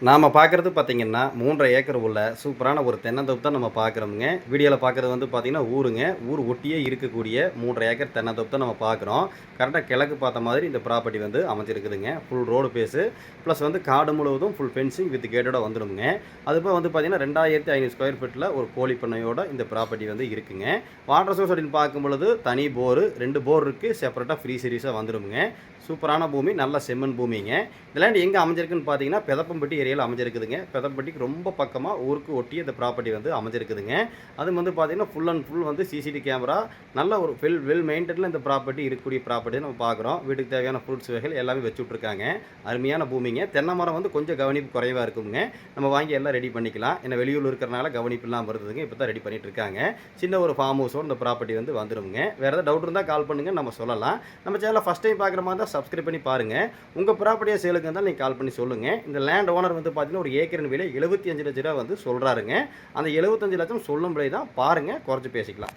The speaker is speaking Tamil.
நாம பார்க்குறது பார்த்தீங்கன்னா, 3 1/2 ஏக்கர் உள்ள சூப்பரான ஒரு தென்னந்தோப்பு தான் நம்ம பார்க்குறோம்ங்க. வீடியோல பார்க்குறது வந்து பார்த்தீங்கன்னா, ஊருங்க. ஊர் ஒட்டியே இருக்கக்கூடிய 3 1/2 ஏக்கர் தென்னந்தோப்பு தான் நம்ம பார்க்குறோம். கரெக்ட்டா கிழக்கு பார்த்த மாதிரி இந்த ப்ராப்பர்ட்டி வந்து அமைஞ்சிருக்குதுங்க. ஃபுல் ரோடு பேஸு ப்ளஸ் வந்து காடு முழுவதும் ஃபுல் ஃபென்சிங் வித் கேட்டோட வந்துரும்ங்க. அதுபோக வந்து பார்த்தீங்கன்னா, 2500 ஸ்கொயர் ஃபீட்ல ஒரு கோழி பண்ணையோட இந்த ப்ராப்பர்ட்டி வந்து இருக்குங்க. வாட்டர் சோர்ஸ் அப்படின்னு பார்க்கும்பொழுது தனி போரு 2 போர் இருக்கு. செப்பரேட்டா ஃப்ரீ சீரிஸா வந்துரும்ங்க. சூப்பரான பூமி, நல்ல செம்மண் பூமிங்க. இந்த லேண்ட் எங்கே அமைஞ்சிருக்குன்னு பார்த்தீங்கன்னா, பெதப்பம்பட்டி ஏரியாவில் அமைஞ்சிருக்குதுங்க. பெதப்பட்டிக்கு ரொம்ப பக்கமாக ஊருக்கு ஒட்டி இந்த ப்ராப்பர்ட்டி வந்து அமைஞ்சிருக்குதுங்க. அது வந்து பார்த்தீங்கன்னா, ஃபுல் அண்ட் ஃபுல் வந்து சிசிடிவி கேமரா நல்ல ஒரு வெல் மெயின்டெனில் இந்த ப்ராப்பர்ட்டி இருக்கக்கூடிய ப்ராப்பர்ட்டி நம்ம பார்க்குறோம். வீட்டுக்கு தேவையான ஃப்ரூட்ஸ் வகைகள் எல்லாமே வச்சு விட்ருக்காங்க. அருமையான பூமிங்க. தென்னை மரம் வந்து கொஞ்சம் கவனிப்பு குறைவாக இருக்குங்க. நம்ம வாங்கி எல்லாம் ரெடி பண்ணிக்கலாம். ஏன்னா வெளியூரில் இருக்கிறனால கவனிப்பு இல்லாமல் இருந்ததுங்க. இப்போ தான் ரெடி பண்ணிட்டு இருக்காங்க. சின்ன ஒரு ஃபார்ம் ஹவுஸோட இந்த ப்ராப்பர்ட்டி வந்து வந்துருங்க. வேறு ஏதாவது டவுட் இருந்தால் கால் பண்ணுங்க, நம்ம சொல்லலாம். நம்ம சேனலை ஃபஸ்ட் டைம் பார்க்குற மாதிரி தான் சப்ஸ்கிரைப் பண்ணி பாருங்கள். உங்கள் ப்ராப்பர்ட்டியாக சேலுக்கு இருந்தால் நீங்கள் கால் பண்ணி சொல்லுங்கள். இந்த லேண்ட் ஓனர் வந்து பார்த்தீங்கன்னா, ஒரு ஏக்கரின் விலை 75 லட்ச ரூபா வந்து சொல்கிறாருங்க. அந்த 75 லட்சம் சொல்லும் விலை தான் பாருங்கள், குறைச்சி பேசிக்கலாம்.